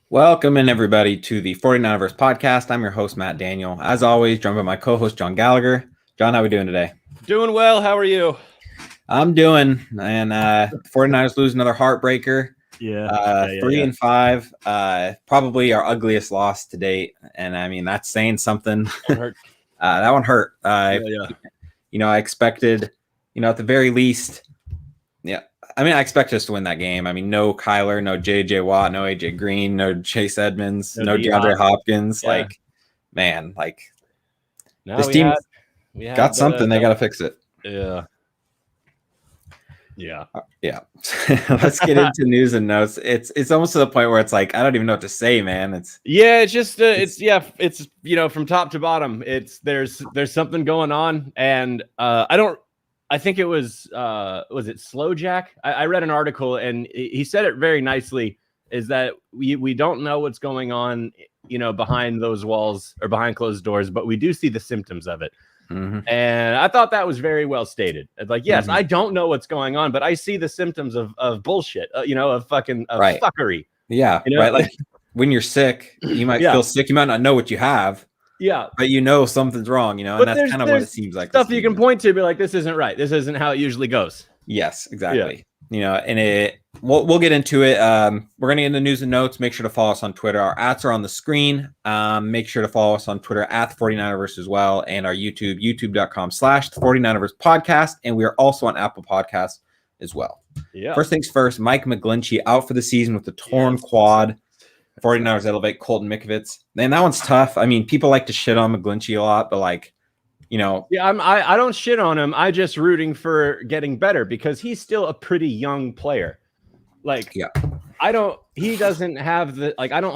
Welcome in everybody to the 49ers podcast. I'm your host, Matt Daniel. As always, joined by my co-host, John Gallagher. John, how are we doing today? Doing well. How are you? I'm doing, and 49ers lose another heartbreaker. Yeah. 3-5, probably our ugliest loss to date. And I mean, that's saying something. That one hurt. I expected, at the very least, I expect us to win that game. I mean, no Kyler, no J.J. Watt, no A.J. Green, no Chase Edmonds, no DeAndre Hopkins. Yeah. This team got something. They got to fix it. Yeah. Let's get into news and notes. It's almost to the point where it's like I don't even know what to say, man. It's from top to bottom. There's something going on, and I think it was it Slow Jack? I read an article and he said it very nicely, is that we don't know what's going on, behind those walls or behind closed doors, but we do see the symptoms of it. Mm-hmm. And I thought that was very well stated. It's like, yes, I don't know what's going on, but I see the symptoms of bullshit, of fuckery. Yeah. Right. Like when you're sick, you might feel sick. You might not know what you have. Yeah, but something's wrong, and that's kind of what it seems like. Stuff you can point to, be like, this isn't right. This isn't how it usually goes. Yes, exactly. Yeah. And we'll get into it. We're gonna get into news and notes. Make sure to follow us on Twitter. Our ats are on the screen. Make sure to follow us on Twitter at 49ers as well, and our YouTube, youtube.com/49ers podcast. And we are also on Apple Podcasts as well. Yeah. First things first, Mike Mcglinchey out for the season with the torn quad. 49ers elevate Colton Mccaffrey. Man, that one's tough. I mean, people like to shit on Mcglinchey a lot, but I don't shit on him. I just rooting for getting better because he's still a pretty young player. I don't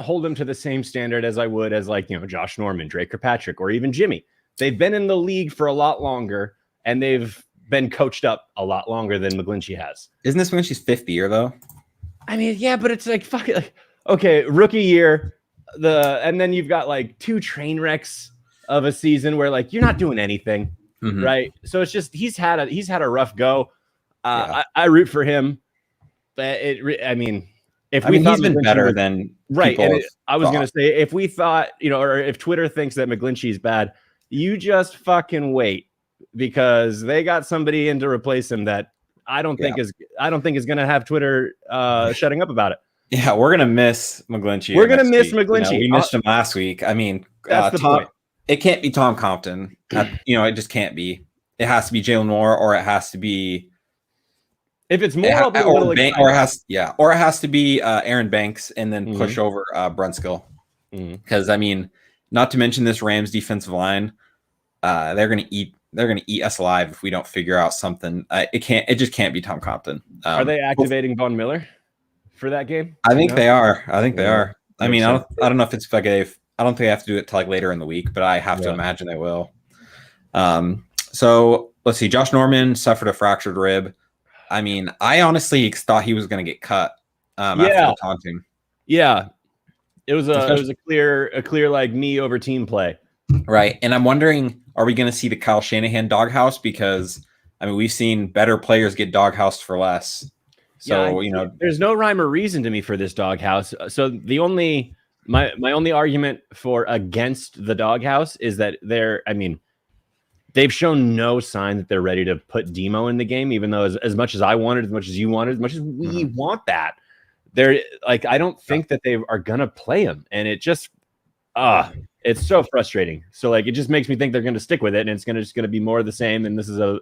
hold him to the same standard as I would as Josh Norman, Drake Kirkpatrick, or even Jimmy. They've been in the league for a lot longer and they've been coached up a lot longer than Mcglinchey has. Isn't this Mcglinchey's fifth year though? I mean, yeah, but it's like fucking okay, rookie year, and then you've got two train wrecks of a season where you're not doing anything, right? So it's just he's had a rough go. I root for him, but he's been better than right. And I was gonna say, if we thought or if Twitter thinks that Mcglinchey's bad, you just fucking wait, because they got somebody in to replace him that I don't think is gonna have Twitter shutting up about it. Yeah, we're gonna miss Mcglinchey. We're gonna miss Mcglinchey. We missed him last week. I mean, that's the point. It can't be Tom Compton. It just can't be. It has to be Jalen Moore, or it has to be. If it's more, or it has to be Aaron Banks, and then push over Brunskill. Because not to mention this Rams defensive line, they're gonna eat us alive if we don't figure out something. It just can't be Tom Compton. Are they activating Von Miller for that game? I think they are. I mean, I don't know if it's I don't think they have to do it till later in the week, but I have to imagine they will. So let's see. Josh Norman suffered a fractured rib. I mean, I honestly thought he was going to get cut after the taunting. Yeah, it was a clear me over team play. Right, and I'm wondering, are we going to see the Kyle Shanahan doghouse? Because we've seen better players get doghoused for less. So there's no rhyme or reason to me for this doghouse. So the only my only argument against the doghouse is that they've shown no sign that they're ready to put Demo in the game, even though as much as I wanted, as much as you wanted, as much as we want that, I don't think that they are gonna play him, and it just it's so frustrating. So it just makes me think they're gonna stick with it, and it's just gonna be more of the same, and this is of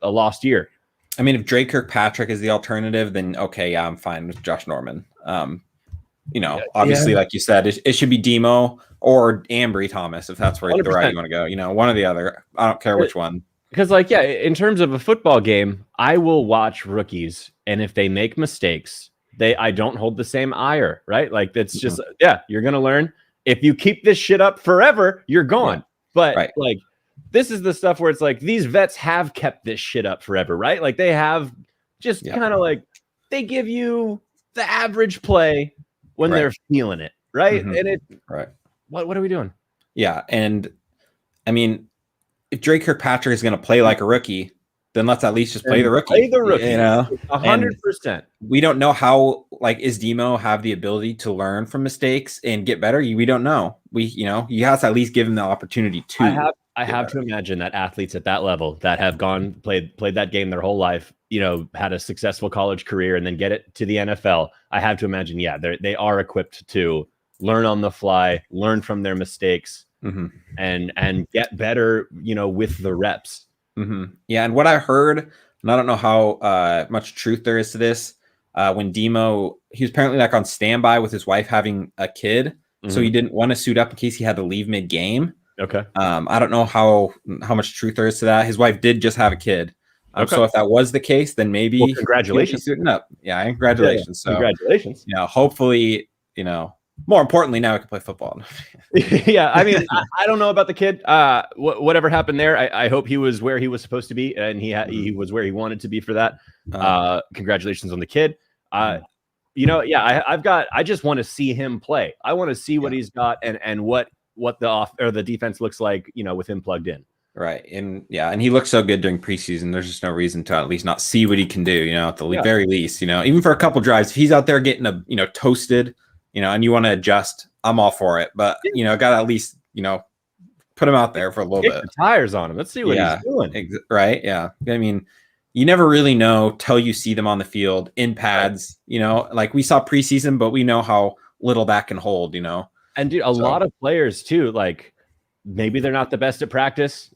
a lost year. If Drake Kirkpatrick is the alternative, then okay, I'm fine with Josh Norman. Obviously, like you said, it should be Demo or Ambry Thomas if that's where the route you want to go. One or the other. I don't care which one. Because in terms of a football game, I will watch rookies, and if they make mistakes, I don't hold the same ire, right? That's just you're gonna learn. If you keep this shit up forever, you're gone. Yeah. But this is the stuff where it's these vets have kept this shit up forever, right? They have just kind of they give you the average play when they're feeling it, right? And what are we doing? Yeah, and if Drake Kirkpatrick is going to play like a rookie, then let's at least just play the rookie. Play the rookie, you know, 100%. We don't know how, like, is Demo have the ability to learn from mistakes and get better? We don't know. You have to at least give him the opportunity to. I have to imagine that athletes at that level that have played that game their whole life, had a successful college career and then get it to the NFL. I have to imagine, they are equipped to learn on the fly, learn from their mistakes, and get better, with the reps. Yeah, and what I heard, and I don't know how much truth there is to this, when Demo, he was apparently like on standby with his wife having a kid, so he didn't want to suit up in case he had to leave mid-game. Okay. I don't know how much truth there is to that. His wife did just have a kid. So if that was the case, then maybe congratulations. Suiting up. Yeah, congratulations. So congratulations. Hopefully, more importantly, now we can play football. Yeah, I mean, I don't know about the kid. Whatever happened there, I hope he was where he was supposed to be, and he was where he wanted to be for that. Congratulations on the kid. I just want to see him play. I want to see what he's got and what the defense looks like, with him plugged in. Right. And he looks so good during preseason. There's just no reason to at least not see what he can do, at the very least, even for a couple drives, if he's out there getting toasted, and you want to adjust, I'm all for it. But, got to at least, put him out there for a little bit. The tires on him. Let's see what he's doing. Right. Yeah. I mean, you never really know till you see them on the field in pads, like we saw preseason, but we know how little that can hold, And dude, a lot of players too, like maybe they're not the best at practice,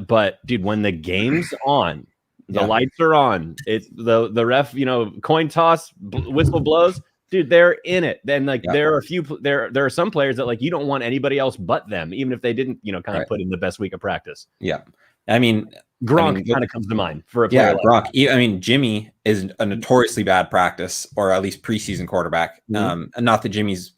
but dude, when the game's on, the lights are on, it's the ref, coin toss, whistle blows, dude, they're in it. Then there are some players that like you don't want anybody else but them, even if they didn't, kind of put in the best week of practice. Yeah. I mean, Gronk kind of comes to mind for a player. Gronk. I mean, Jimmy is a notoriously bad practice or at least preseason quarterback. And not that Jimmy's,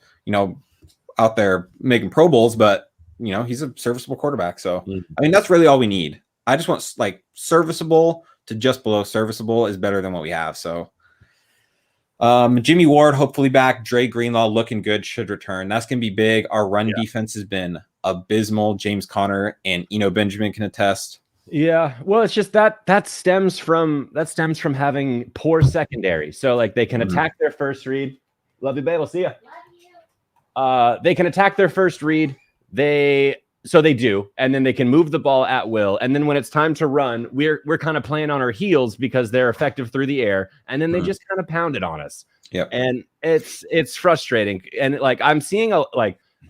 out there making Pro Bowls, but he's a serviceable quarterback. So I mean, that's really all we need. I just want like serviceable to just below serviceable is better than what we have. So Jimmy Ward hopefully back. Dre Greenlaw looking good, should return. That's gonna be big. Our run defense has been abysmal. James Conner and Eno Benjamin can attest. Yeah, well, it's just that stems from having poor secondary. So like they can attack their first read. Love you, babe. I'll see ya. They can attack their first read. They do, and then they can move the ball at will. And then when it's time to run, we're kind of playing on our heels because they're effective through the air, and then they just kind of pound it on us. Yeah, and it's frustrating. And like I'm seeing a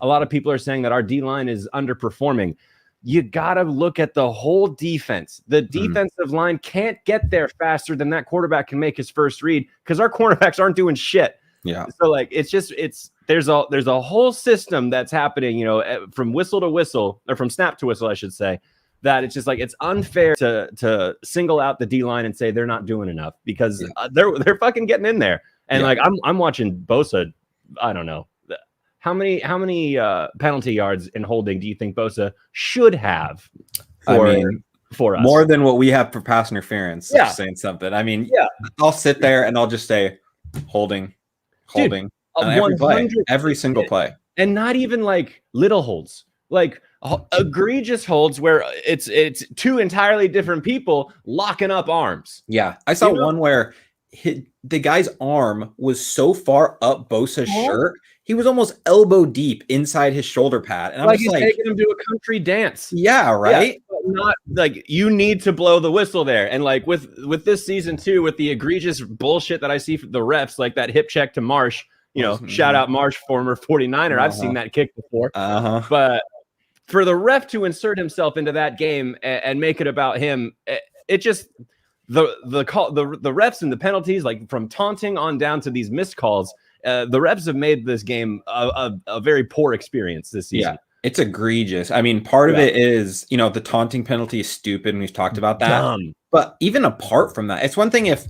lot of people are saying that our D-line is underperforming. You gotta look at the whole defense. The defensive line can't get there faster than that quarterback can make his first read because our cornerbacks aren't doing shit. Yeah. So like there's a whole system that's happening, from whistle to whistle, or from snap to whistle, I should say, that it's just like it's unfair to single out the D line and say they're not doing enough because they're fucking getting in there. And like I'm watching Bosa. I don't know how many penalty yards in holding do you think Bosa should have for us? More than what we have for pass interference. Yeah, saying something. I mean, I'll sit there and I'll just say holding. Dude, every single play, and not even like little holds, like egregious holds where it's two entirely different people locking up arms. Yeah, I saw one where the guy's arm was so far up Bosa's shirt, he was almost elbow deep inside his shoulder pad, and I'm just he's taking him to a country dance. Yeah, right. Yeah, not like you need to blow the whistle there, and like with this season too, with the egregious bullshit that I see from the refs, like that hip check to Marsh. Shout out Marsh, former 49er. I've seen that kick before. But for the ref to insert himself into that game and make it about him, it just the refs and the penalties, like from taunting on down to these missed calls, the refs have made this game a very poor experience this season. Yeah, it's egregious. I mean, part of it is, the taunting penalty is stupid, and we've talked about that. Dumb. But even apart from that, it's one thing if,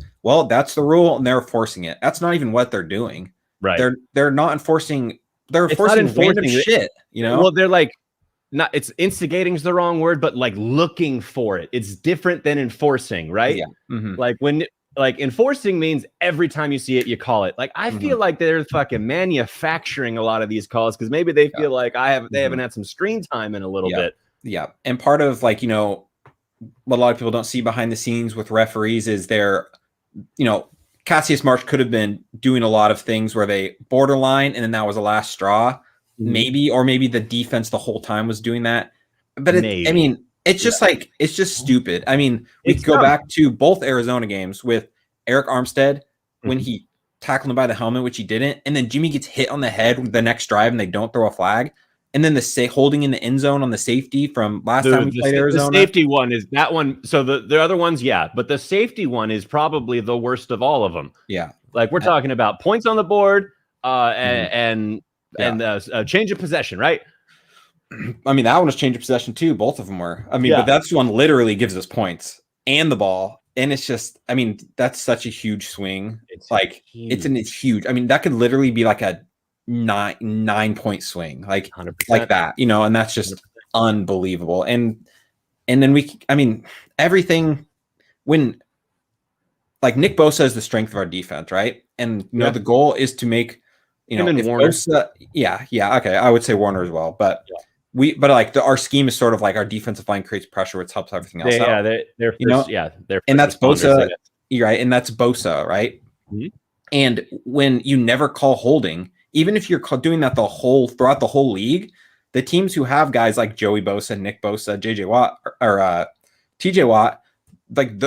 that's the rule and they're enforcing it. That's not even what they're doing. Right. They're not enforcing. They're enforcing random shit. Well, they're like, not. It's instigating is the wrong word, but like looking for it. It's different than enforcing, right? Yeah. Like when enforcing means every time you see it, you call it. Like I feel like they're fucking manufacturing a lot of these calls because maybe they feel like they haven't had some screen time in a little bit. Yeah, and part of what a lot of people don't see behind the scenes with referees is they're, Cassius Marsh could have been doing a lot of things where they borderline, and then that was the last straw, maybe, or maybe the defense the whole time was doing that. But it's just it's just stupid. I mean, we go back to both Arizona games with Eric Armstead when he tackled him by the helmet, which he didn't, and then Jimmy gets hit on the head the next drive and they don't throw a flag. And then the holding in the end zone on the safety from last time we played Arizona. The safety one is that one. So the other ones, yeah. But the safety one is probably the worst of all of them. Yeah. Like we're talking about points on the board and change of possession, right? I mean, that one was change of possession too. Both of them were. I mean, but that's one literally gives us points and the ball. And it's just, I mean, that's such a huge swing. It's huge. I mean, that could literally be like a 9-point swing, like 100%. Like that, and that's just 100%. Unbelievable. And then everything when like Nick Bosa is the strength of our defense, right? And the goal is to make him and Warner. Bosa, okay, I would say Warner as well, but our scheme is sort of like our defensive line creates pressure, which helps everything else out. They're and that's Bosa, right? And that's Bosa, right? Mm-hmm. And when you never call holding, even if you're doing that throughout the whole league, the teams who have guys like Joey Bosa, Nick Bosa, JJ Watt, or TJ Watt, like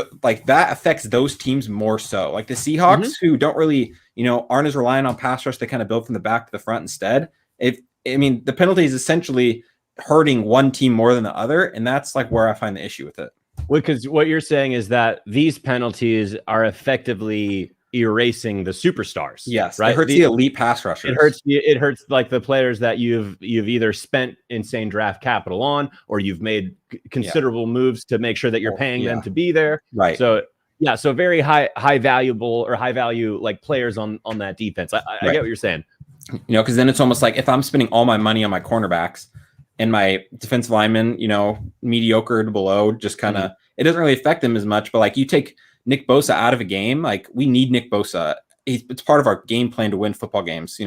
that affects those teams more so. Like the Seahawks, who don't really, aren't as reliant on pass rush, they kind of build from the back to the front instead. The penalty is essentially hurting one team more than the other, and that's like where I find the issue with it. Because what you're saying is that these penalties are effectively erasing the superstars. Yes, right. It hurts the elite pass rushers. It hurts like the players that you've either spent insane draft capital on, or you've made considerable moves to make sure that you're paying them to be there. Right. So so very high value like players on that defense. I get what you're saying. Because then it's almost like if I'm spending all my money on my cornerbacks and my defensive linemen, mediocre to below, just kind of it doesn't really affect them as much. But like you take Nick Bosa out of a game, like we need Nick Bosa. It's part of our game plan to win football games,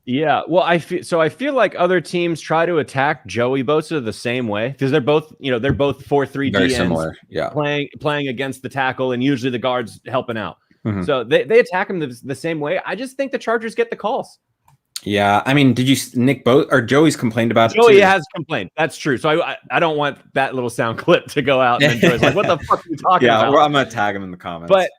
Yeah, well, I feel like other teams try to attack Joey Bosa the same way because they're both 4-3 very DNs, similar, playing against the tackle, and usually the guards helping out. Mm-hmm. So they attack him the same way. I just think the Chargers get the calls. Yeah, I mean, did you Nick Bosa or Joey's complained about Joey it too? has complained. That's true. So I don't want that little sound clip to go out and then Joey's like, what the fuck are you talking about? Yeah, I'm gonna tag him in the comments. But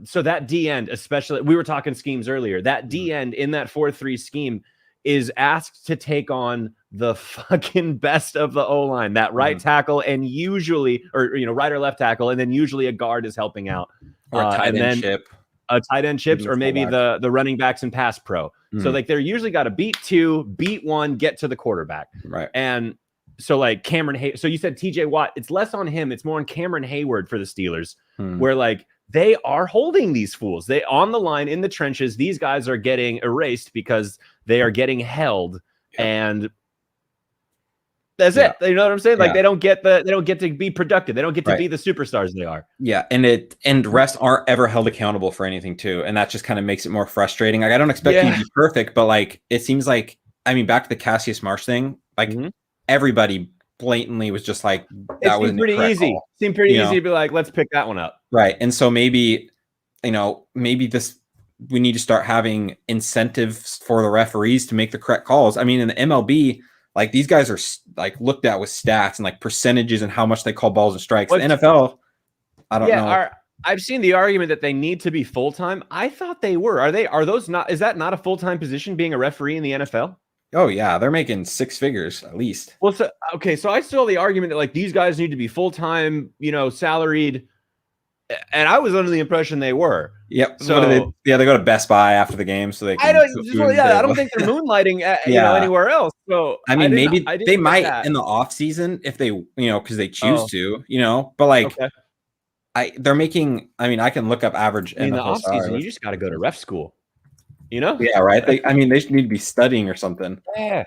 so that D end, especially, we were talking schemes earlier. That D end in that 4-3 scheme is asked to take on the fucking best of the O-line, that right tackle, and usually, or right or left tackle, and then usually a guard is helping out, or a tight end chip. A tight end chips, or maybe the running backs and pass pro. So like they're usually got to beat 2, beat 1, get to the quarterback. Right. And so like so you said TJ Watt, it's less on him, it's more on Cameron Hayward for the Steelers, where like they are holding these fools. They on the line in the trenches. These guys are getting erased because they are getting held, and that's it. You know what I'm saying? Like they don't get to be productive. They don't get to be the superstars they are. Yeah, and refs aren't ever held accountable for anything too, and that just kind of makes it more frustrating. Like I don't expect you to be perfect, but like it seems like, I mean, back to the Cassius Marsh thing, like everybody blatantly was just like that was pretty easy. Call. Seemed pretty easy to be like, let's pick that one up. Right. And so maybe we need to start having incentives for the referees to make the correct calls. I mean, in the MLB, like these guys are like looked at with stats and like percentages and how much they call balls and strikes. The NFL, I don't know. I've seen the argument that they need to be full-time. I thought they were. Are those not? Is that not a full-time position, being a referee in the NFL? Oh yeah, they're making 6 figures at least. Well, so I saw the argument that like these guys need to be full-time, salaried, and I was under the impression they were. Yep. So they go to Best Buy after the game, so they can. I don't think they're moonlighting anywhere else. So I mean, maybe they might in the off season if they because they choose to, but like they're making. I mean, I can look up average in the off season. You just got to go to ref school. Yeah, right. They should need to be studying or something. Yeah.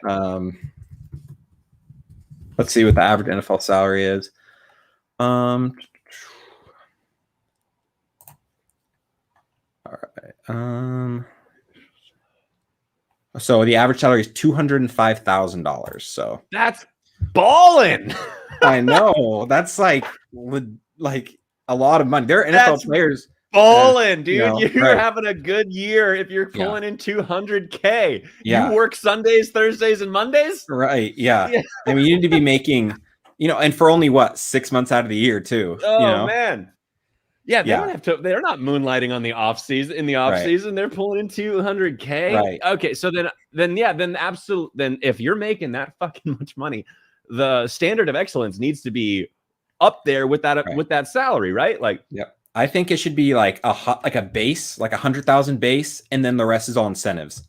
Let's see what the average NFL salary is. All right. So the average salary is $205,000. So that's balling. I know. That's like a lot of money. They're NFL players. Balling, dude. You're having a good year if you're pulling in $200K. Yeah. You work Sundays, Thursdays, and Mondays? Right. Yeah. I mean, you need to be making, and for only 6 months out of the year too. Oh, man. Yeah, they don't have to. They're not moonlighting on the off season. In the off season, they're pulling in $200K. Right. Okay, so then if you're making that fucking much money, the standard of excellence needs to be up there with that salary, right? Like, I think it should be like a base, like 100,000 base, and then the rest is all incentives.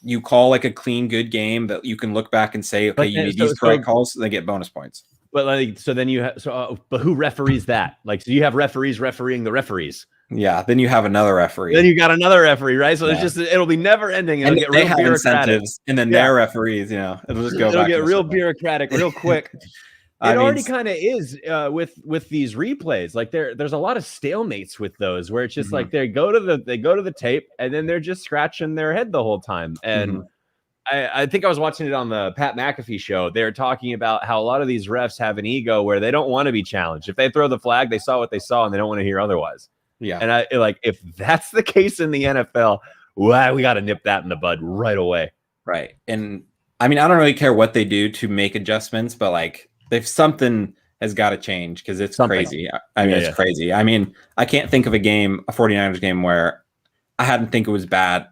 You call like a clean, good game that you can look back and say, okay, you need these correct calls, so they get bonus points. But like, so then but who referees that? Like, so you have referees refereeing the referees. Yeah, then you have another referee. Then you got another referee, right? So it'll be never ending. And they have incentives, and then their referees, it'll just go. It'll get real bureaucratic real quick. It already kind of is with these replays. Like there's a lot of stalemates with those where it's just like they go to the tape and then they're just scratching their head the whole time. And I think I was watching it on the Pat McAfee show. They're talking about how a lot of these refs have an ego where they don't want to be challenged. If they throw the flag, they saw what they saw and they don't want to hear otherwise. Yeah. And if that's the case in the NFL, we got to nip that in the bud right away. Right. And I mean, I don't really care what they do to make adjustments, but like, if something has got to change because it's crazy. I mean, it's crazy. I mean, I can't think of a 49ers game where I didn't think it was bad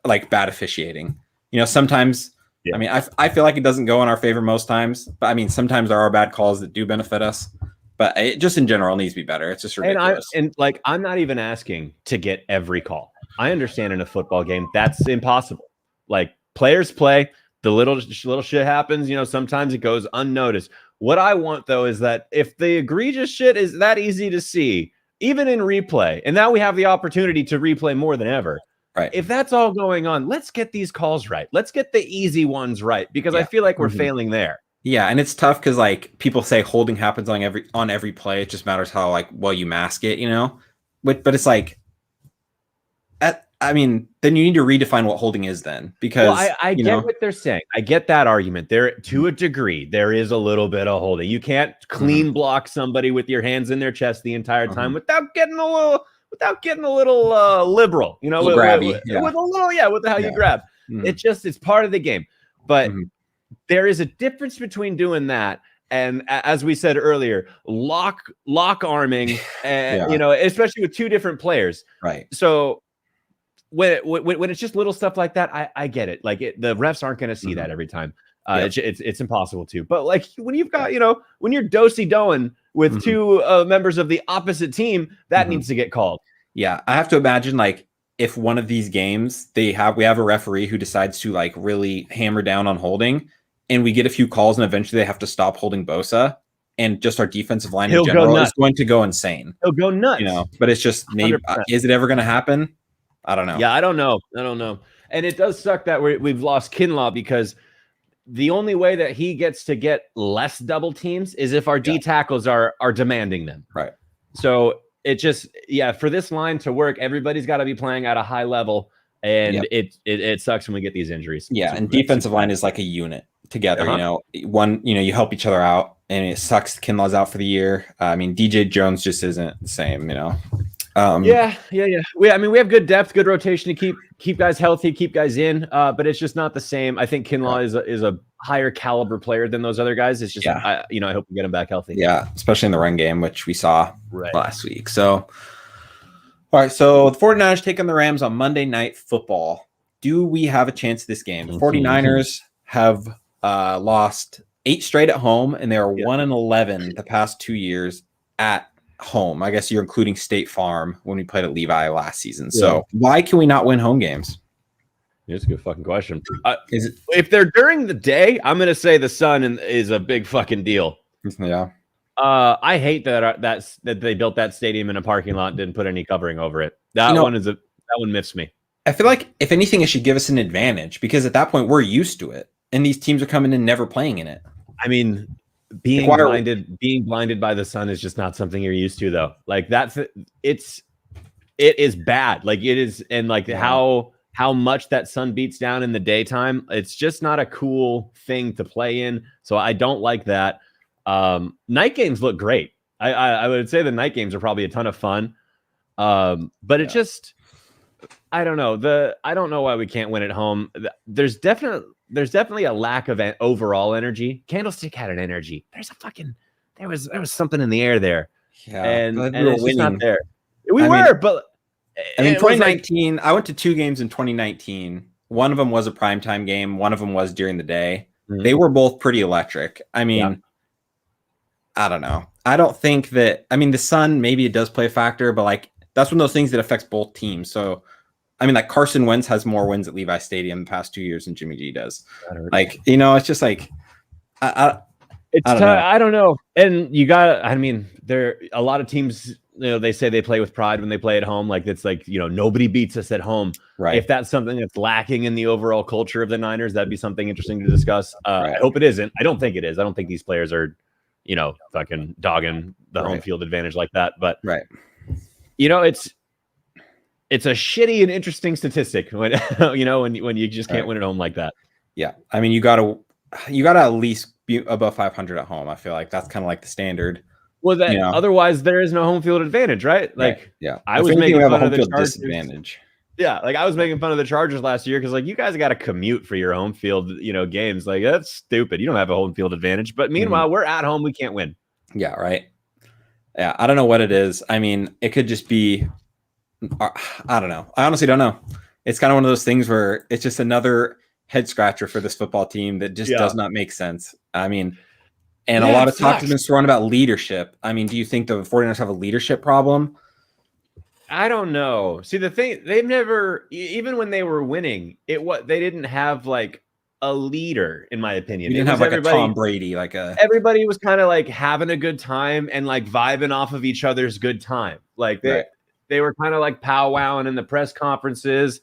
officiating. Sometimes, I mean, I feel like it doesn't go in our favor most times, but I mean, sometimes there are bad calls that do benefit us, but it just in general needs to be better. It's just ridiculous. And I'm not even asking to get every call. I understand in a football game, that's impossible. Like players play, the little shit happens, sometimes it goes unnoticed. What I want, though, is that if the egregious shit is that easy to see, even in replay, and now we have the opportunity to replay more than ever. Right. If that's all going on, let's get these calls right. Let's get the easy ones right, because I feel like we're failing there. Yeah, and it's tough because like people say holding happens on every play. It just matters how you mask it, But it's like, I mean, then you need to redefine what holding is then, because I get what they're saying. I get that argument. There, to a degree, there is a little bit of holding. You can't clean block somebody with your hands in their chest the entire time without getting a little liberal, grabby, with how you grab. It's part of the game. But there is a difference between doing that and, as we said earlier, lock arming, especially with two different players. Right. So when it's just little stuff like that, I get it. Like the refs aren't going to see that every time. It's impossible to. But like when you've got, when you're do-si-doing with two members of the opposite team, that needs to get called. Yeah, I have to imagine like if one of these games we have a referee who decides to like really hammer down on holding, and we get a few calls, and eventually they have to stop holding Bosa, and just our defensive line in general is going to go insane. He'll go nuts. But it's just maybe is it ever going to happen? I don't know. Yeah, I don't know. And it does suck that we've lost Kinlaw, because the only way that he gets to get less double teams is if our D tackles are demanding them. Right. So it just, for this line to work, everybody's got to be playing at a high level, and it sucks when we get these injuries. Yeah, and defensive line is like a unit together. You help each other out, and it sucks Kinlaw's out for the year. I mean, DJ Jones just isn't the same. We have good depth, good rotation to keep guys healthy, keep guys in, but it's just not the same. I think Kinlaw is a higher caliber player than those other guys. It's just I hope we get him back healthy. Yeah, especially in the run game, which we saw last week. So all right, so the 49ers take on the Rams on Monday Night Football. Do we have a chance this game? The 49ers have lost 8 straight at home, and they are 1-11 the past 2 years at home. I guess you're including State Farm when we played at Levi last season. So why can we not win home games? That's a good fucking question. If they're during the day, I'm going to say the sun is a big fucking deal. Yeah. I hate that they built that stadium in a parking lot and didn't put any covering over it. That one miffs me. I feel like if anything, it should give us an advantage, because at that point we're used to it, and these teams are coming in never playing in it. I mean, being blinded by the sun is just not something you're used to, though. Like it is bad. Like it is, and like how how much that sun beats down in the daytime. It's just not a cool thing to play in. So I don't like that. Night games look great. I would say the night games are probably a ton of fun. But it just, I don't know. I don't know why we can't win at home. There's definitely a lack of overall energy. Candlestick had an energy. There was something in the air there. Yeah, and we it's just not there. But I mean, 2019, I went to 2 games in 2019. One of them was a primetime game. One of them was during the day. Mm-hmm. They were both pretty electric. I mean, I don't know. I don't think that, I mean, the sun, maybe it does play a factor, but like, that's one of those things that affects both teams. So, I mean, like Carson Wentz has more wins at Levi Stadium the past 2 years than Jimmy G does. Like, you know, it's just like, I don't know. And you got, I mean, there a lot of teams, you know, they say they play with pride when they play at home. Like, it's like, you know, nobody beats us at home. Right. If that's something that's lacking in the overall culture of the Niners, that'd be something interesting to discuss. I hope it isn't. I don't think it is. I don't think these players are, you know, fucking dogging the home field advantage like that. But, you know, it's a shitty and interesting statistic when, you know, when you just can't win at home like that. Yeah. I mean, you gotta at least be above 500 at home. I feel like that's kind of like the standard. Well, that otherwise there is no home field advantage, right? Like, I was making fun of the Chargers disadvantage. Yeah, like I was making fun of the Chargers last year because like you guys got to commute for your home field, you know, games. Like that's stupid. You don't have a home field advantage. But meanwhile, we're at home. We can't win. Yeah, right. Yeah, I don't know what it is. I mean, it could just be. I don't know. I honestly don't know. It's kind of one of those things where it's just another head scratcher for this football team that just does not make sense. I mean. And a lot of talk has been thrown about leadership. I mean, do you think the 49ers have a leadership problem? I don't know. See, the thing, they've never, even when they were winning, they didn't have like a leader, in my opinion. You didn't have like a Tom Brady, everybody was kind of like having a good time and like vibing off of each other's good time. Like they were kind of like powwowing in the press conferences.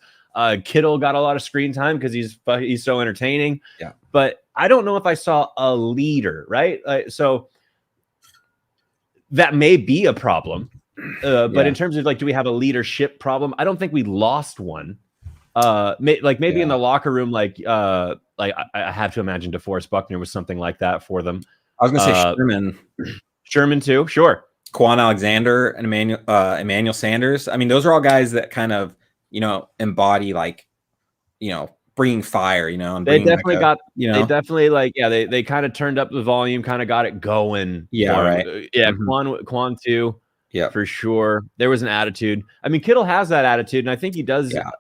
Kittle got a lot of screen time because he's so entertaining. Yeah. But I don't know if I saw a leader, right? So that may be a problem. But in terms of like, do we have a leadership problem? I don't think we lost one. Maybe in the locker room, I have to imagine DeForest Buckner was something like that for them. I was going to say Sherman. Sherman too, sure. Quan Alexander and Emmanuel Sanders. I mean, those are all guys that kind of, you know, embody like, you know, bringing fire, you know, and they definitely they kind of turned up the volume, kind of got it going. Yeah, right. Yeah, Quan too. Yeah, for sure. There was an attitude. I mean, Kittle has that attitude, and I think he does. Yeah.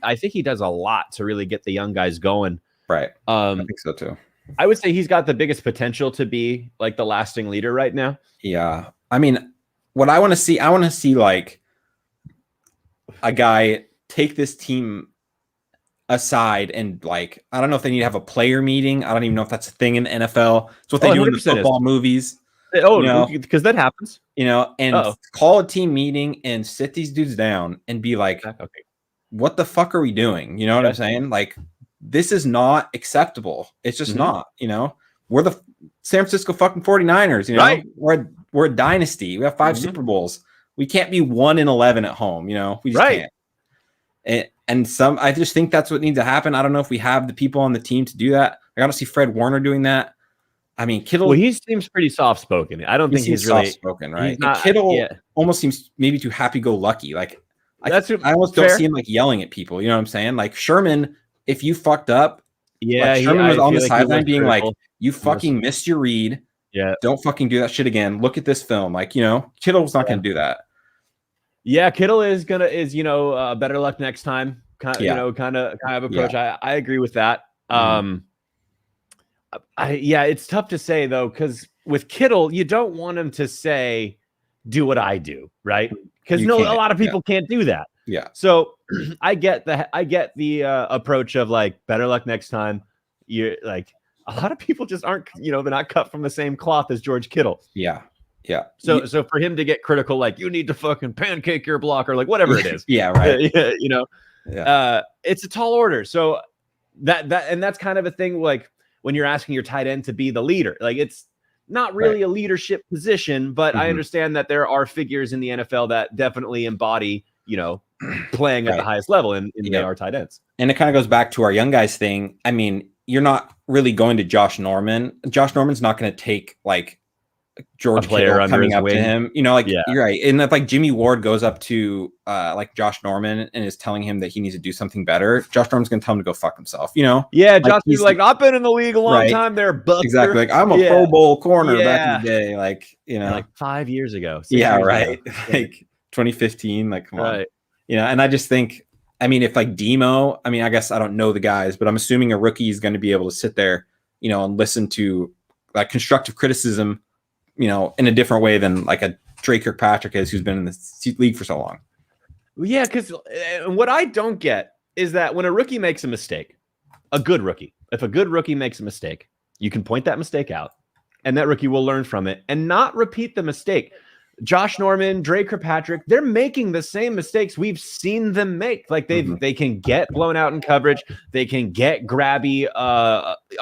I think he does a lot to really get the young guys going. Right. I think so too. I would say he's got the biggest potential to be like the lasting leader right now. Yeah. I mean, what I want to see like a guy take this team aside and like, I don't know if they need to have a player meeting. I don't even know if that's a thing in the NFL. It's what they do in the football movies. Oh, because that happens. You know, and call a team meeting and sit these dudes down and be like, okay, what the fuck are we doing? You know what I'm saying? Like, this is not acceptable. It's just not, you know. We're the San Francisco fucking 49ers, you know. Right. We're a dynasty. We have 5 Super Bowls. We can't be 1-11 at home, you know. We just can't. And I just think that's what needs to happen. I don't know if we have the people on the team to do that. I got to see Fred Warner doing that. I mean, Kittle. Well, he seems pretty soft-spoken. I don't think he's really soft-spoken, right? Kittle almost seems maybe too happy-go-lucky. Like, I almost don't see him like yelling at people. You know what I'm saying? Like Sherman, if you fucked up, Sherman was on the sideline being critical. Like, "You fucking missed your read. Yeah, don't fucking do that shit again. Look at this film." Like, you know, Kittle's not going to do that. Yeah, Kittle is better luck next time. Kind of approach. Yeah. I agree with that. It's tough to say though, because with Kittle, you don't want him to say, "Do what I do," right? Because a lot of people can't do that. Yeah. So I get the approach of like, better luck next time. You're like, a lot of people just aren't, you know, they're not cut from the same cloth as George Kittle. Yeah. Yeah. So for him to get critical, like, you need to fucking pancake your block or like whatever it is. Yeah. Right. You know, it's a tall order. So that's kind of a thing. Like when you're asking your tight end to be the leader, like it's not really a leadership position, but I understand that there are figures in the NFL that definitely embody, you know, playing at the highest level, and they are tight ends. And it kind of goes back to our young guys thing. I mean, you're not really going to Josh Norman. Josh Norman's not going to take like George Kittle coming up to him, you know, like you're right. And if like Jimmy Ward goes up to like Josh Norman and is telling him that he needs to do something better, Josh Norman's gonna tell him to go fuck himself, you know? Yeah, like, Josh is like, I've been in the league a long time there, Buster. Exactly. Like I'm a Pro Bowl corner back in the day, like, you know, like 5 years ago. Yeah, right. Ago. Like 2015, like come on. You know, and I just think, I mean, if like Demo, I mean, I guess I don't know the guys, but I'm assuming a rookie is going to be able to sit there, you know, and listen to like constructive criticism, you know, in a different way than like a Drake Kirkpatrick is, who's been in the league for so long. Yeah, because what I don't get is that when a rookie makes a mistake, a good rookie, if a good rookie makes a mistake, you can point that mistake out, and that rookie will learn from it and not repeat the mistake. Josh Norman, Drake Kirkpatrick, they're making the same mistakes we've seen them make. Like they can get blown out in coverage. They can get grabby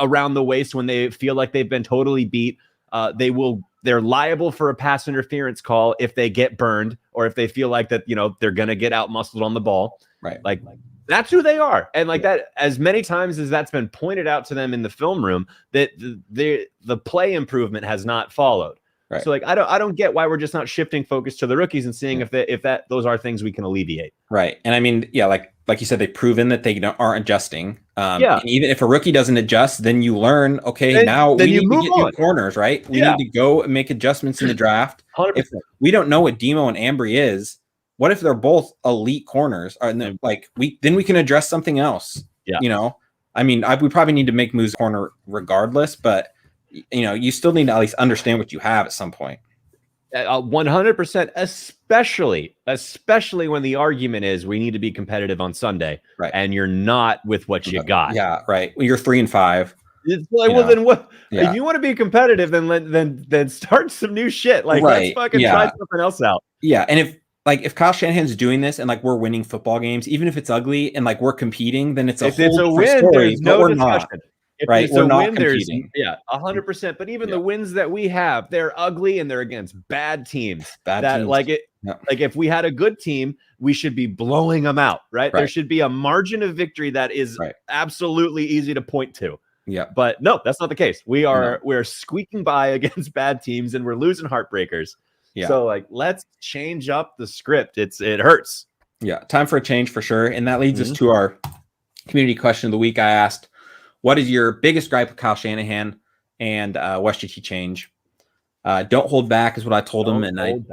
around the waist when they feel like they've been totally beat. They're liable for a pass interference call if they get burned or if they feel like that, you know, they're going to get out muscled on the ball. Right. Like that's who they are. And like that, as many times as that's been pointed out to them in the film room, that the play improvement has not followed. Right. So like, I don't get why we're just not shifting focus to the rookies and seeing if those are things we can alleviate. Right. And I mean, yeah, like you said, they've proven that they aren't adjusting. And even if a rookie doesn't adjust, then you learn, okay, now we need to get new corners, right? We need to go and make adjustments in the draft. 100%. If we don't know what Demo and Ambry is, what if they're both elite corners? And like then we can address something else. Yeah. You know, I mean, we probably need to make moves corner regardless, but you know, you still need to at least understand what you have at some point. 100%, especially when the argument is we need to be competitive on Sunday, right? And you're not with what you got. Yeah, right. Well, you're 3-5. It's like, well, then what? Yeah. If you want to be competitive, then start some new shit. Like let's fucking try something else out. Yeah, and if Kyle Shanahan's doing this and like we're winning football games, even if it's ugly and like we're competing, then it's a win. Story, there's no discussion. If right, we're not competing. 100%. But even the wins that we have, they're ugly and they're against bad teams. Teams. Like if we had a good team, we should be blowing them out, right? There should be a margin of victory that is absolutely easy to point to. Yeah, but no, that's not the case. We're squeaking by against bad teams and we're losing heartbreakers. Yeah. So like, let's change up the script. It hurts. Yeah, time for a change for sure. And that leads us to our community question of the week. I asked, what is your biggest gripe with Kyle Shanahan, and what should he change? Don't hold back is what I told him. And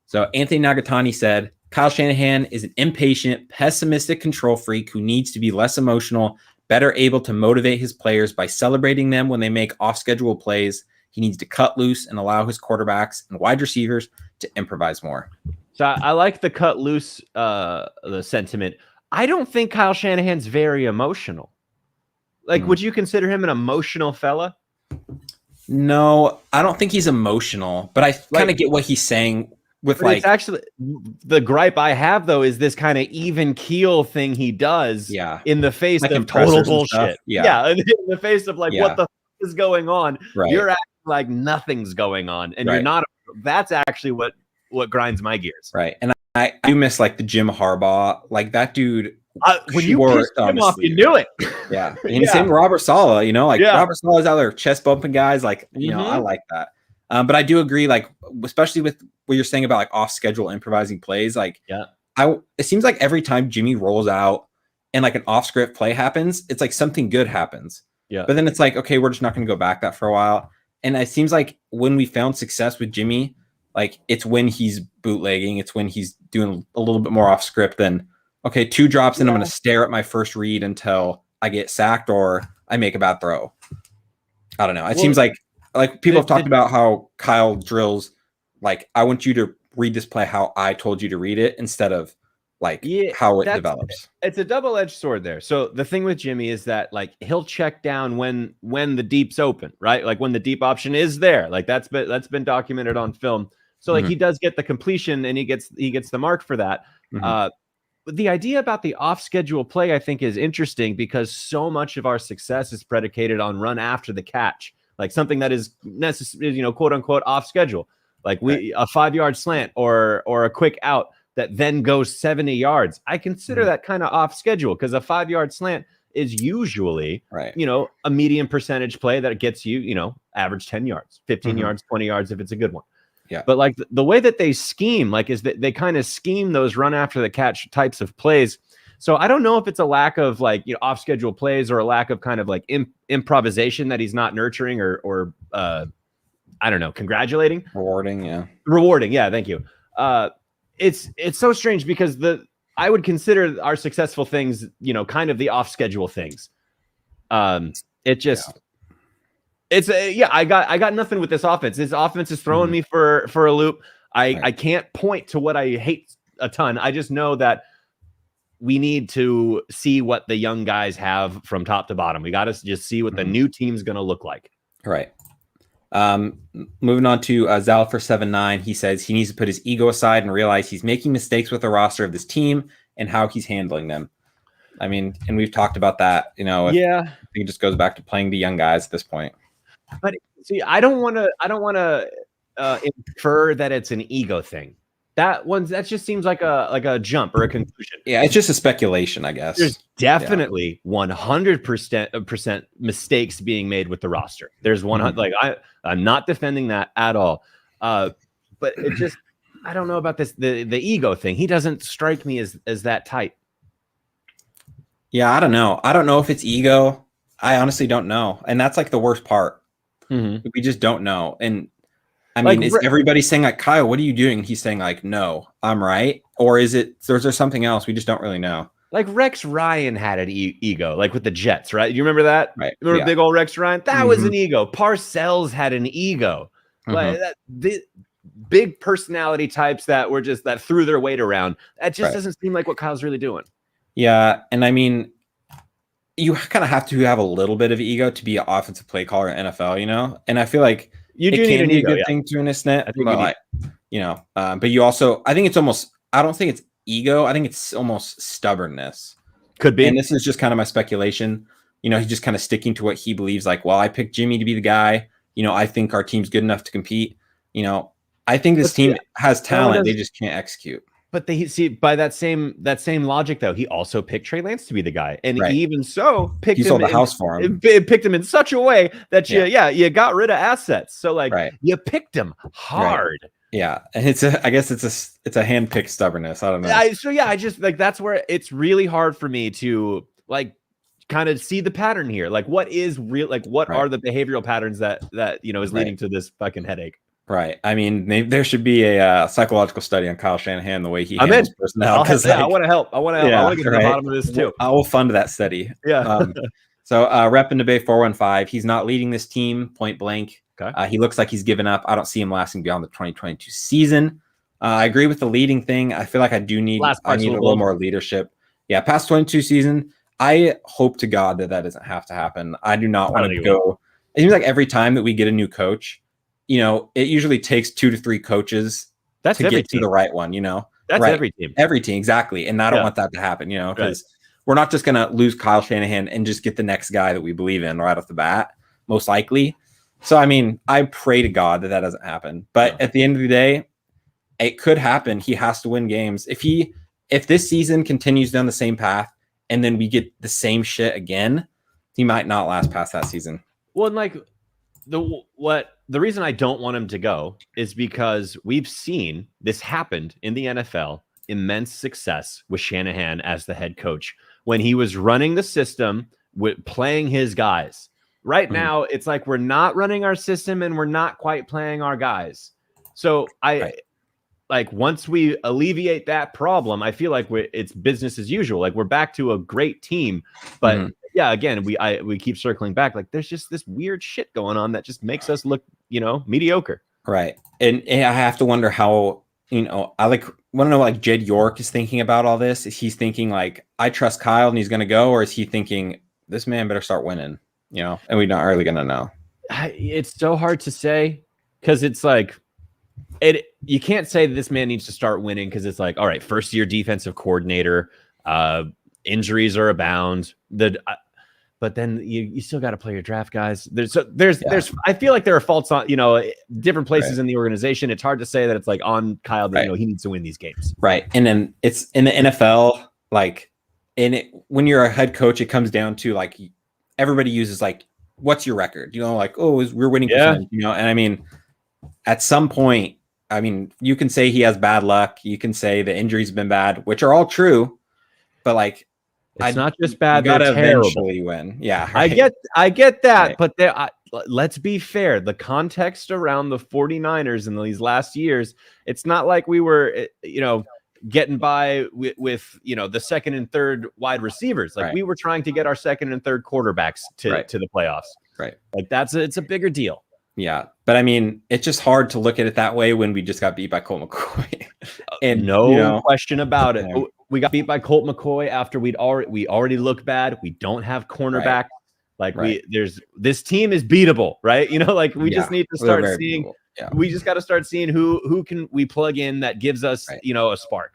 so Anthony Nagatani said, Kyle Shanahan is an impatient, pessimistic control freak who needs to be less emotional, better able to motivate his players by celebrating them when they make off-schedule plays. He needs to cut loose and allow his quarterbacks and wide receivers to improvise more. So I like the cut loose the sentiment. I don't think Kyle Shanahan's very emotional. Like, would you consider him an emotional fella? No, I don't think he's emotional, but I kind of get what he's saying with like. It's actually the gripe I have though is this kind of even keel thing he does. In the face like of total bullshit. In the face of like what the f is going on. Right. You're acting like nothing's going on, and you're not. That's actually what grinds my gears. Right, and I do miss like the Jim Harbaugh, like that dude. When you pissed him off, you knew it. Yeah. And same Robert Saleh, you know, like Robert Saleh's out there chest bumping guys. Like, you know, I like that. But I do agree, like, especially with what you're saying about like off schedule improvising plays. Like, it seems like every time Jimmy rolls out and like an off script play happens, it's like something good happens. Yeah. But then it's like, okay, we're just not going to go back that for a while. And it seems like when we found success with Jimmy, like it's when he's bootlegging, it's when he's doing a little bit more off script than, okay, 2 drops and I'm going to stare at my first read until I get sacked or I make a bad throw. I don't know. It seems like people have talked about how Kyle drills, like, I want you to read this play how I told you to read it instead of like how it develops. It's a double-edged sword there. So the thing with Jimmy is that like he'll check down when the deep's open, right? Like when the deep option is there. Like that's been documented on film. So like he does get the completion and he gets the mark for that. The idea about the off-schedule play, I think, is interesting because so much of our success is predicated on run after the catch, like something that is necessary, you know, quote unquote off schedule, like a 5-yard slant or a quick out. that then goes 70 yards. I consider that kind of off schedule because a 5-yard slant is usually, a medium percentage play that gets you, average 10 yards, 15 yards, 20 yards if it's a good one. Yeah. But like the way that they scheme, is that they kind of scheme those run after the catch types of plays. So I don't know if it's a lack of off schedule plays or a lack of kind of improvisation that he's not nurturing or I don't know, congratulating, rewarding. Yeah. Thank you. It's so strange because I would consider our successful things, kind of the off schedule things. I got nothing with this offense. This offense is throwing me for a loop. I can't point to what I hate a ton. I just know that we need to see what the young guys have from top to bottom. We got to just see what the new team's going to look like. Right. Moving on to Zal for 7-9. He says he needs to put his ego aside and realize he's making mistakes with the roster of this team and how he's handling them. I mean, and we've talked about that, I think it just goes back to playing the young guys at this point. But see, I don't want to infer that it's an ego thing. That just seems like a jump or a conclusion. Yeah, it's just a speculation, I guess. There's definitely 100% mistakes being made with the roster. There's 100. I'm not defending that at all. But it just, I don't know about this the ego thing. He doesn't strike me as that type. Yeah, I don't know. I don't know if it's ego. I honestly don't know, and that's the worst part. We just don't know, and. I mean, is everybody saying Kyle, what are you doing? He's saying no, I'm right. Or is there something else? We just don't really know. Rex Ryan had an ego, with the Jets, right? You remember that? Right. Remember big old Rex Ryan? That was an ego. Parcells had an ego. The big personality types that were just that threw their weight around. That just doesn't seem like what Kyle's really doing. Yeah. And I mean, you kind of have to have a little bit of ego to be an offensive play caller in NFL, and I feel like you do need a good thing to an extent. I think but you also, I think it's almost, I don't think it's ego. I think it's almost stubbornness. Could be. And this is just kind of my speculation. He's just kind of sticking to what he believes. I picked Jimmy to be the guy. I think our team's good enough to compete. I think this team has talent. They just can't execute. But by that same logic, though, he also picked Trey Lance to be the guy, and even so, picked him. Sold the house for him. Picked him in such a way that you got rid of assets. So you picked him hard. Right. Yeah, and I guess it's a hand-picked stubbornness. I don't know. I just that's where it's really hard for me to kind of see the pattern here. What is real? What are the behavioral patterns that is leading to this fucking headache? Right. I mean, there should be a psychological study on Kyle Shanahan, the way he handles personnel. I want to help. I want to get to the bottom of this too. I will fund that study. Yeah. So Rep in debate 415. He's not leading this team point blank. Okay. He looks like he's given up. I don't see him lasting beyond the 2022 season. I agree with the leading thing. I feel like I need a little more leadership. Yeah. Past 22 season. I hope to God that doesn't have to happen. I do not want to go. It seems like every time that we get a new coach, it usually takes 2 to 3 coaches to get to the right one, That's every team. Every team, exactly. And I don't want that to happen, because we're not just going to lose Kyle Shanahan and just get the next guy that we believe in right off the bat, most likely. So, I mean, I pray to God that doesn't happen. But at the end of the day, it could happen. He has to win games. If this season continues down the same path and then we get the same shit again, he might not last past that season. Well, and the reason I don't want him to go is because we've seen this happened in the NFL, immense success with Shanahan as the head coach when he was running the system with playing his guys. Right now, it's we're not running our system and we're not quite playing our guys. So once we alleviate that problem, I feel like it's business as usual. We're back to a great team, but again, we keep circling back. There's just this weird shit going on that just makes us look, mediocre. Right. And I have to wonder how, I want to know what Jed York is thinking about all this. Is he thinking I trust Kyle and he's going to go, or is he thinking this man better start winning, and we're not really going to know. It's so hard to say because it's you can't say this man needs to start winning because it's all right, first year defensive coordinator, injuries are abound. but then you still got to play your draft guys. There's I feel like there are faults on different places in the organization. It's hard to say that it's like on Kyle that he needs to win these games. Right. And then it's in the NFL, like when you're a head coach, it comes down to like everybody uses like, what's your record? Like, we're winning percentage, and I mean, at some point, I mean, you can say he has bad luck. You can say the injuries have been bad, which are all true, but like, it's not just bad. You gotta eventually win. Yeah. Right. I get that. Right. But let's be fair. The context around the 49ers in these last years, it's not like we were, getting by with the second and third wide receivers. Like we were trying to get our second and third quarterbacks to the playoffs. Right. Like it's a bigger deal. Yeah. But I mean, it's just hard to look at it that way when we just got beat by Colt McCoy. And no question about it. We got beat by Colt McCoy after we already look bad. We don't have cornerback. Like this team is beatable, right? We just need to start seeing. Yeah. We just got to start seeing who can we plug in that gives us, a spark.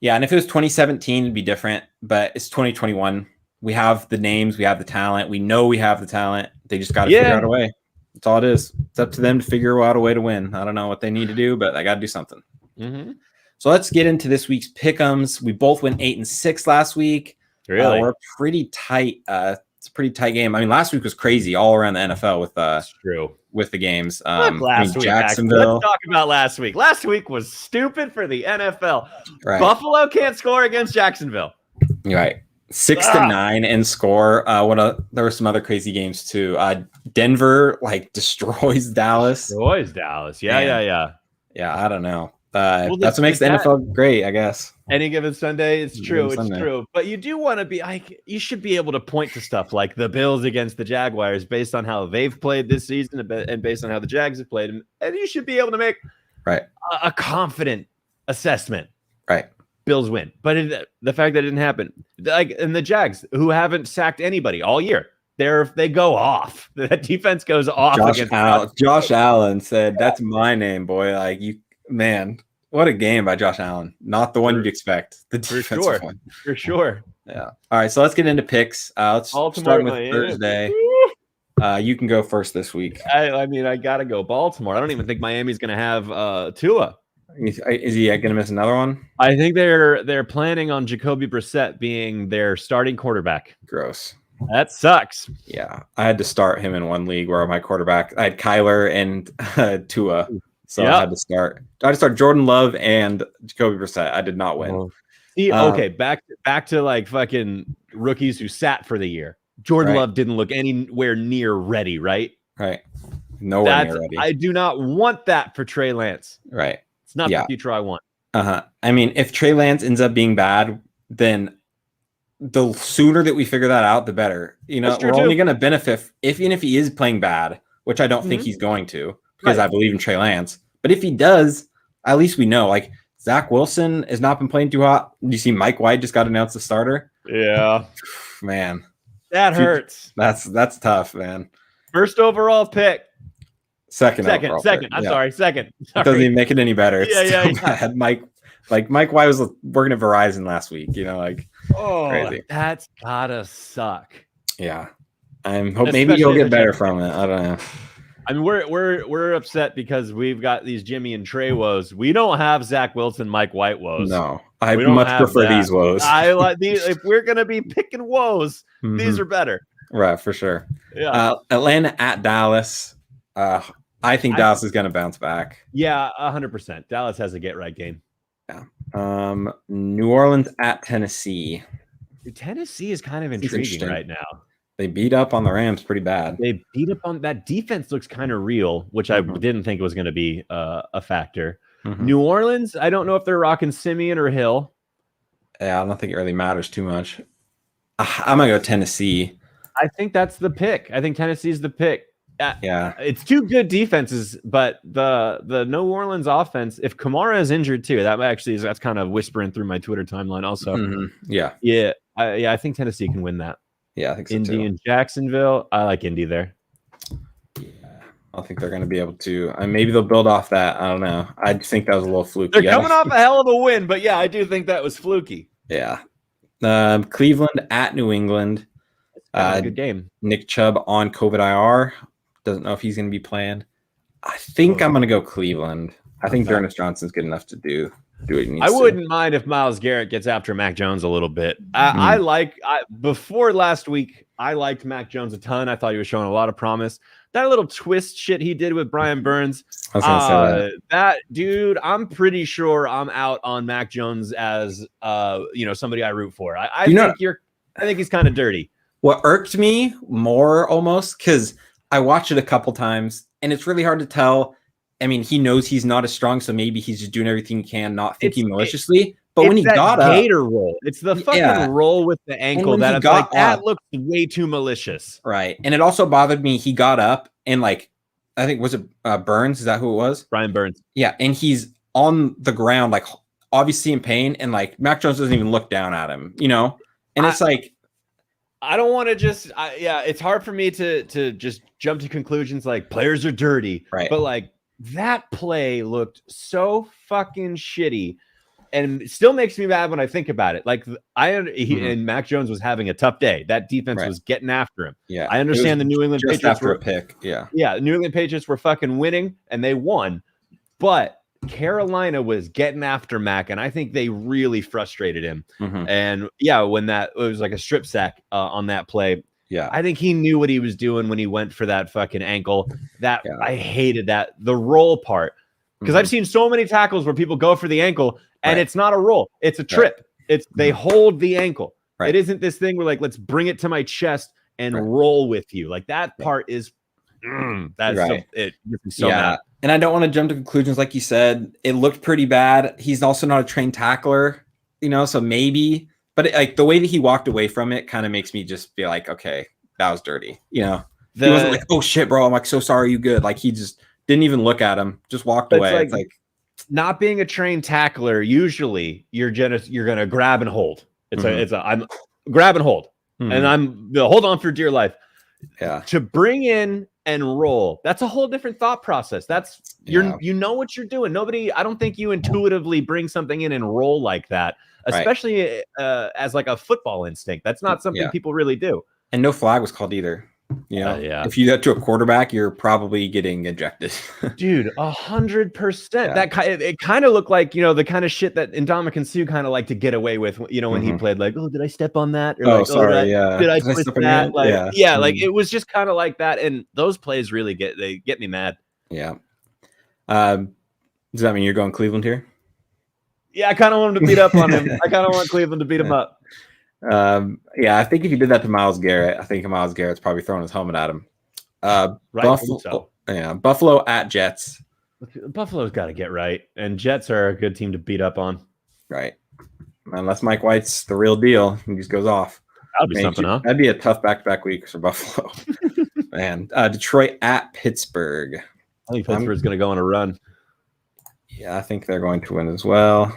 Yeah, and if it was 2017, it'd be different. But it's 2021. We have the names, we have the talent. We know we have the talent. They just got to figure out a way. That's all it is. It's up to them to figure out a way to win. I don't know what they need to do, but I got to do something. Mm-hmm. So let's get into this week's pick'ems. We both went 8-6 last week. Really? We're pretty tight. It's a pretty tight game. I mean, last week was crazy all around the NFL with That's true. With the games. Last week, Jacksonville. Let's talk about last week. Last week was stupid for the NFL. Right. Buffalo can't score against Jacksonville. Right. 6-9 in score. There were some other crazy games too. Denver destroys Dallas. Yeah. I don't know. That's what makes the NFL great, I guess. Any given Sunday, it's true. It's true. But you do want to be you should be able to point to stuff like the Bills against the Jaguars based on how they've played this season and based on how the Jags have played. And you should be able to make a confident assessment. Right. Bills win. But the fact that it didn't happen, and the Jags, who haven't sacked anybody all year, they go off. That defense goes off. Josh Allen said, "That's my name, boy." Man, what a game by Josh Allen. Not the one you'd expect. The defensive one. For sure. Yeah. All right, so let's get into picks. Let's start with Thursday. You can go first this week. I mean, I got to go Baltimore. I don't even think Miami's going to have Tua. Is he going to miss another one? I think they're planning on Jacoby Brissett being their starting quarterback. Gross. That sucks. Yeah. I had to start him in one league where my quarterback, I had Kyler and Tua. So I had to start Jordan Love and Jacoby Brissett. I did not win. Okay, back to fucking rookies who sat for the year. Jordan Love didn't look anywhere near ready, right? Right. Nowhere near ready. I do not want that for Trey Lance. Right. It's not the future I want. I mean, if Trey Lance ends up being bad, then the sooner that we figure that out, the better. We're only going to benefit even if he is playing bad, which I don't think he's going to. Because I believe in Trey Lance. But if he does, at least we know. Zach Wilson has not been playing too hot. You see Mike White just got announced the starter. Yeah. Man. That hurts. That's tough, man. First overall pick. Second. I'm sorry. Second. It doesn't even make it any better. It's bad. Mike White was working at Verizon last week, crazy. That's gotta suck. Yeah. I'm hoping maybe he'll get better from it. I don't know. I mean, we're upset because we've got these Jimmy and Trey woes. We don't have Zach Wilson, Mike White woes. No, I much prefer these woes. I like these. If we're gonna be picking woes, these are better. Right, for sure. Yeah. Atlanta at Dallas. I think Dallas is gonna bounce back. Yeah, 100%. Dallas has a get right game. Yeah. New Orleans at Tennessee. Tennessee is kind of intriguing right now. They beat up on the Rams pretty bad. They beat up on that defense. Looks kind of real, which I didn't think was going to be a factor. New Orleans, I don't know if they're rocking Simeon or Hill. Yeah, I don't think it really matters too much. I'm going to go Tennessee. I think that's the pick. I think Tennessee's the pick. Yeah. It's two good defenses, but the New Orleans offense, if Kamara is injured too, that's kind of whispering through my Twitter timeline also. Yeah. I think Tennessee can win that. Yeah, I think so Indy too. and Jacksonville. I like Indy there. Yeah, I think they're going to be able to. Maybe they'll build off that. I don't know. I think that was a little fluky. They're coming off a hell of a win, but yeah, I do think that was fluky. Yeah. Cleveland at New England. Good game. Nick Chubb on COVID IR. Doesn't know if he's going to be playing. I think I'm going to go Cleveland. I think D'Ernest Johnson's good enough to do what he needs I wouldn't mind if Myles Garrett gets after Mac Jones a little bit. Before last week, I liked Mac Jones a ton. I thought he was showing a lot of promise. That little twist shit he did with Brian Burns. I was going to say that dude, I'm pretty sure I'm out on Mac Jones as somebody I root for. I think he's kind of dirty. What irked me more almost, because I watched it a couple times and it's really hard to tell. I mean, he knows he's not as strong, so maybe he's just doing everything he can, not thinking maliciously. But when he got up, gator roll, it's the fucking roll with the ankle that looks way too malicious. Right. And it also bothered me. He got up and I think, was it Burns? Is that who it was? Brian Burns. Yeah. And he's on the ground, obviously in pain. And Mac Jones doesn't even look down at him, And it's I don't want to just, it's hard for me to just jump to conclusions like players are dirty. Right. But that play looked so fucking shitty. And it still makes me mad when I think about it. And Mac Jones was having a tough day. That defense was getting after him. Yeah, I understand the New England Patriots after a pick. Yeah, the New England Patriots were fucking winning and they won, but Carolina was getting after Mac, and I think they really frustrated him. And when it was like a strip sack on that play. Yeah, I think he knew what he was doing when he went for that fucking ankle. I hated that the roll part. Because I've seen so many tackles where people go for the ankle and it's not a roll. It's a trip. It's they hold the ankle. It isn't this thing where let's bring it to my chest and roll with you. That part is it makes me so mad. And I don't want to jump to conclusions like you said. It looked pretty bad. He's also not a trained tackler, so maybe. But the way that he walked away from it kind of makes me just be like, okay, that was dirty. He wasn't like, oh shit, bro. I'm so sorry. You good? He just didn't even look at him, just walked away. It's not being a trained tackler. Usually, you're gonna grab and hold. I'm grab and hold, and I'm hold on for dear life. Yeah. To bring in and roll, that's a whole different thought process. That's you know what you're doing. I don't think you intuitively bring something in and roll like that, especially as a football instinct. That's not something people really do. And no flag was called either. If you do that to a quarterback, you're probably getting ejected. Dude, 100%. That it kind of looked like the kind of shit that Ndamukong Suh kind of like to get get away with. When he played, did I step on that? Or sorry, did I twist that? It was just kind of like that. And those plays really get me mad. Yeah. Does that mean you're going Cleveland here? Yeah, I kind of want him to beat up on him. I kind of want Cleveland to beat him up. I think if you did that to Myles Garrett, I think Myles Garrett's probably throwing his helmet at him. Buffalo at Jets. Buffalo's got to get right, and Jets are a good team to beat up on. Right, unless Mike White's the real deal, he just goes off. That'd be something, huh? That'd be a tough back-to-back week for Buffalo. Man, Detroit at Pittsburgh. I think Pittsburgh's going to go on a run. Yeah, I think they're going to win as well.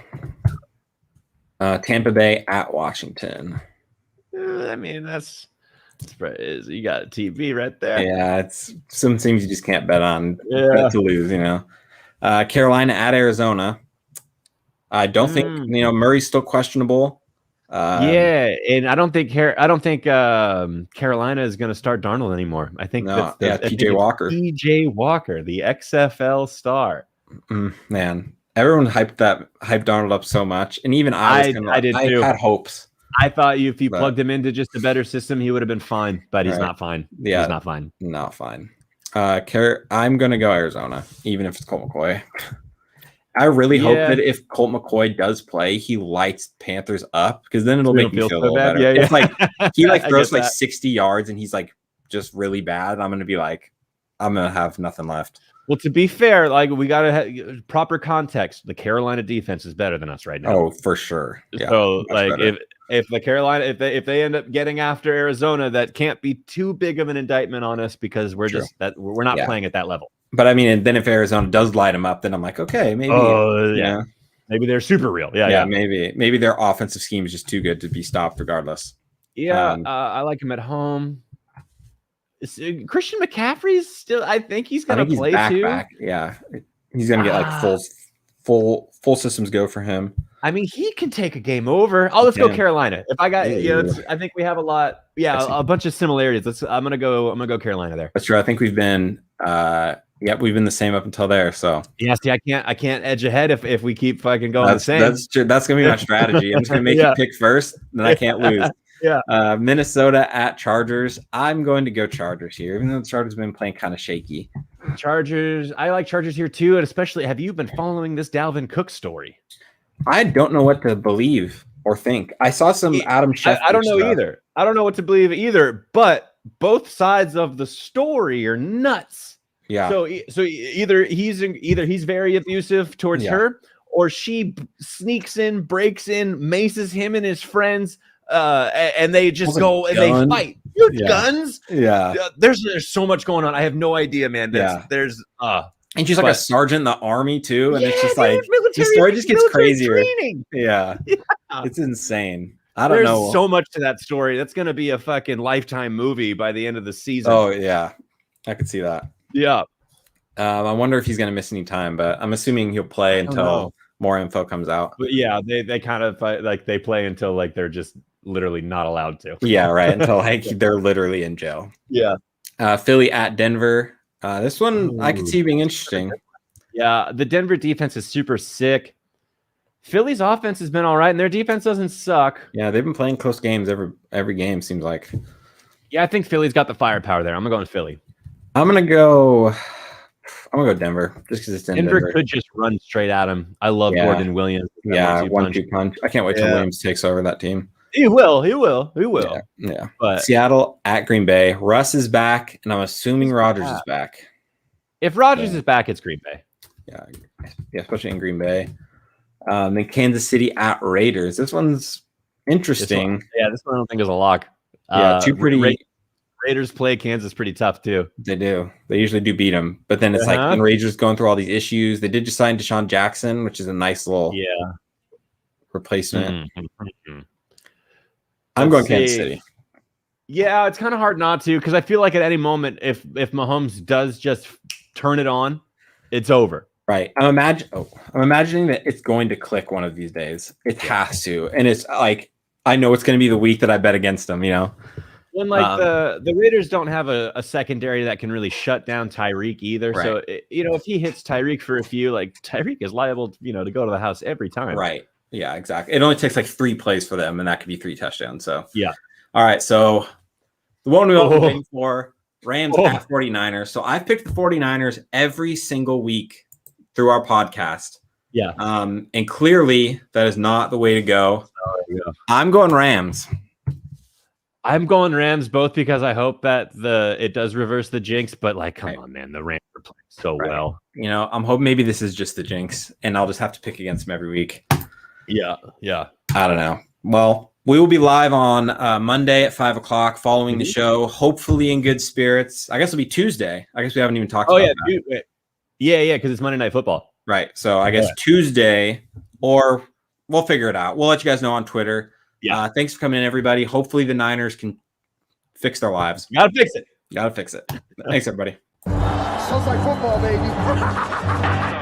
Tampa Bay at Washington. I mean, you got a TV right there. Yeah, it's some things you just can't bet on to lose. Carolina at Arizona. I don't think Murray's still questionable. And I don't think Carolina is going to start Darnold anymore. I think PJ Walker. PJ Walker, the XFL star. Man. Everyone hyped Darnold up so much, and even I had hopes. I thought if you plugged him into just a better system, he would have been fine, but he's not fine. Yeah, he's not fine. Not fine. I'm gonna go Arizona, even if it's Colt McCoy. I really hope that if Colt McCoy does play, he lights Panthers up, because then it'll make me feel a little better. Yeah. It's he throws 60 yards and he's just really bad. I'm gonna be I'm gonna have nothing left. Well, to be fair, we got to have proper context. The Carolina defense is better than us right now. Oh, for sure. Yeah, so if the Carolina if they end up getting after Arizona, that can't be too big of an indictment on us, because we're not playing at that level. But I mean, and then if Arizona does light them up, then I'm like, okay, maybe. Maybe they're super real. Yeah. Maybe their offensive scheme is just too good to be stopped regardless. Yeah, I like him at home. Christian McCaffrey's still. I think he's going to play too. Yeah, he's going to get full systems go for him. I mean, he can take a game over. Oh, let's go Carolina. If I got, I think we have a lot. Yeah, a bunch of similarities. I'm gonna go Carolina there. That's true. I think we've been, we've been the same up until there. So yeah, see, I can't edge ahead if we keep fucking going the same. That's true. That's gonna be my strategy. I'm just gonna make you pick first, then I can't lose. Yeah. Minnesota at Chargers. I'm going to go Chargers here, even though the Chargers have been playing kind of shaky. Chargers. I like Chargers here too, and especially, have you been following this Dalvin Cook story? I don't know what to believe or think. I saw some Adam Schefter. I don't know either. I don't know what to believe either. But both sides of the story are nuts. Yeah. So either he's very abusive towards her, or she sneaks in, breaks in, maces him and his friends, and they just go and they fight. Guns. Yeah. There's so much going on. I have no idea, man. There's and she's like a sergeant in the army too, and it's just like the story just gets crazier. Yeah, it's insane. I don't know. There's so much to that story. That's gonna be a fucking Lifetime movie by the end of the season. Oh yeah, I could see that. Yeah. I wonder if he's gonna miss any time, but I'm assuming he'll play until more info comes out. But yeah, they kind of like they play until like they're just literally not allowed to. Yeah, right. Until like they're literally in jail. Yeah. Philly at Denver. This one I could see being interesting. Yeah, the Denver defense is super sick. Philly's offense has been all right, and their defense doesn't suck. Yeah, they've been playing close games every game, seems like. Yeah, I think Philly's got the firepower there. I'm gonna go with Philly. I'm gonna go Denver just because it's in Denver. Could just run straight at him. I love Gordon Williams. Yeah, 1-2 punch. I can't wait till Williams takes over that team. He will. Yeah. But Seattle at Green Bay. Russ is back, and I'm assuming Rodgers is back. If Rodgers is back, it's Green Bay. Yeah, especially in Green Bay. Then Kansas City at Raiders. This one's interesting. This one I don't think is a lock. Yeah, two pretty. Raiders play Kansas pretty tough too. They do. They usually do beat them, but then it's like the Raiders going through all these issues. They did just sign Deshaun Jackson, which is a nice little replacement. Mm-hmm. I'm going Kansas City. Yeah, it's kind of hard not to because I feel like at any moment, if Mahomes does just turn it on, it's over. Right. I'm imagining that it's going to click one of these days. It has to, and it's like I know it's going to be the week that I bet against them. You know, when like the Raiders don't have a secondary that can really shut down Tyreek either. Right. So if he hits Tyreek for a few, like Tyreek is liable, to go to the house every time. Right. Yeah, exactly. It only takes like 3 plays for them, and that could be 3 touchdowns. So yeah. All right. So the one we all been waiting for, Rams at 49ers. So I've picked the 49ers every single week through our podcast. Yeah. And clearly that is not the way to go. I'm going Rams. I'm going Rams both because I hope that it does reverse the jinx, but like, come on, man, the Rams are playing so well. I'm hoping maybe this is just the jinx, and I'll just have to pick against them every week. Yeah. I don't know. Well, we will be live on Monday at 5:00 following the show, hopefully in good spirits. I guess it'll be Tuesday. I guess we haven't even talked about that. Yeah, because it's Monday Night Football. Right. So I guess Tuesday, or we'll figure it out. We'll let you guys know on Twitter. Yeah. Thanks for coming in, everybody. Hopefully the Niners can fix their lives. Gotta fix it. Thanks, everybody. Sounds like football, baby.